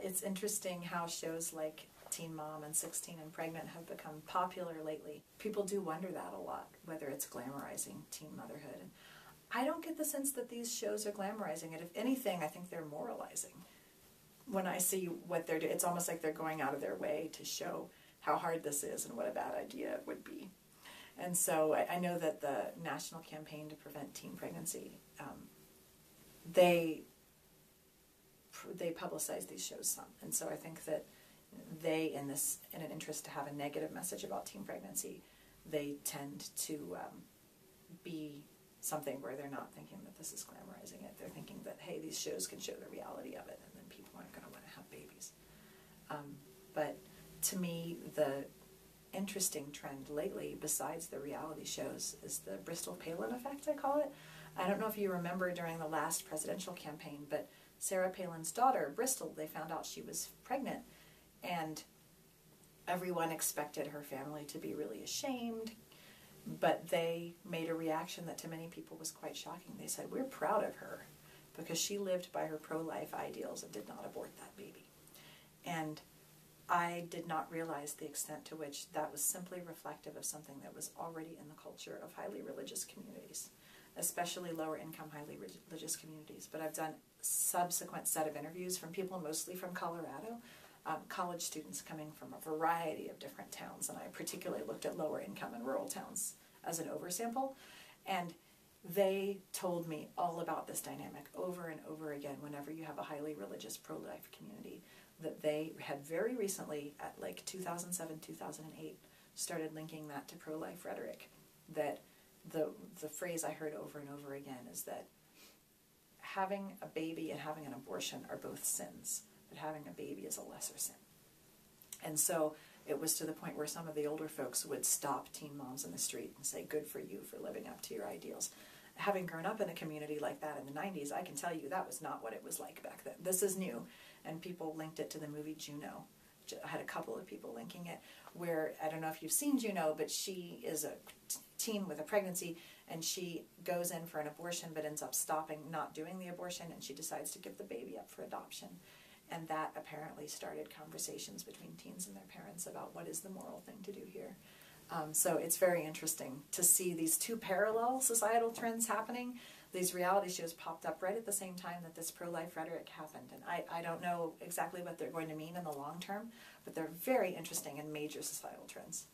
it's interesting how shows like Teen Mom and 16 and Pregnant have become popular lately. People do wonder that a lot, whether it's glamorizing teen motherhood. And I don't get the sense that these shows are glamorizing it. If anything, I think they're moralizing. When I see what they're doing, it's almost like they're going out of their way to show how hard this is and what a bad idea it would be. And so I know that the National Campaign to Prevent Teen Pregnancy, they publicize these shows some. And so I think that they, in an interest to have a negative message about teen pregnancy, they tend to be something where they're not thinking that this is glamorizing it. They're thinking that, hey, these shows can show the reality of it, and then people aren't going to want to have babies. But to me, the interesting trend lately, besides the reality shows, is the Bristol Palin effect, I call it. I don't know if you remember during the last presidential campaign, but Sarah Palin's daughter, Bristol, they found out she was pregnant, and everyone expected her family to be really ashamed, but they made a reaction that to many people was quite shocking. They said, we're proud of her because she lived by her pro-life ideals and did not abort that baby. And I did not realize the extent to which that was simply reflective of something that was already in the culture of highly religious communities, especially lower income, highly religious communities. But I've done a subsequent set of interviews from people mostly from Colorado, college students coming from a variety of different towns, and I particularly looked at lower income and rural towns as an oversample, and they told me all about this dynamic over and over again whenever you have a highly religious pro-life community, that they had very recently, at like 2007, 2008, started linking that to pro-life rhetoric. That the phrase I heard over and over again is that having a baby and having an abortion are both sins, but having a baby is a lesser sin. And so it was to the point where some of the older folks would stop teen moms in the street and say, good for you for living up to your ideals. Having grown up in a community like that in the 90s, I can tell you that was not what it was like back then. This is new, and people linked it to the movie Juno. I had a couple of people linking it, where, I don't know if you've seen Juno, but she is a teen with a pregnancy, and she goes in for an abortion but ends up stopping, not doing the abortion, and she decides to give the baby up for adoption. And that apparently started conversations between teens and their parents about what is the moral thing to do here. So it's very interesting to see these two parallel societal trends happening. These reality shows popped up right at the same time that this pro-life rhetoric happened. And I don't know exactly what they're going to mean in the long term, but they're very interesting and major societal trends.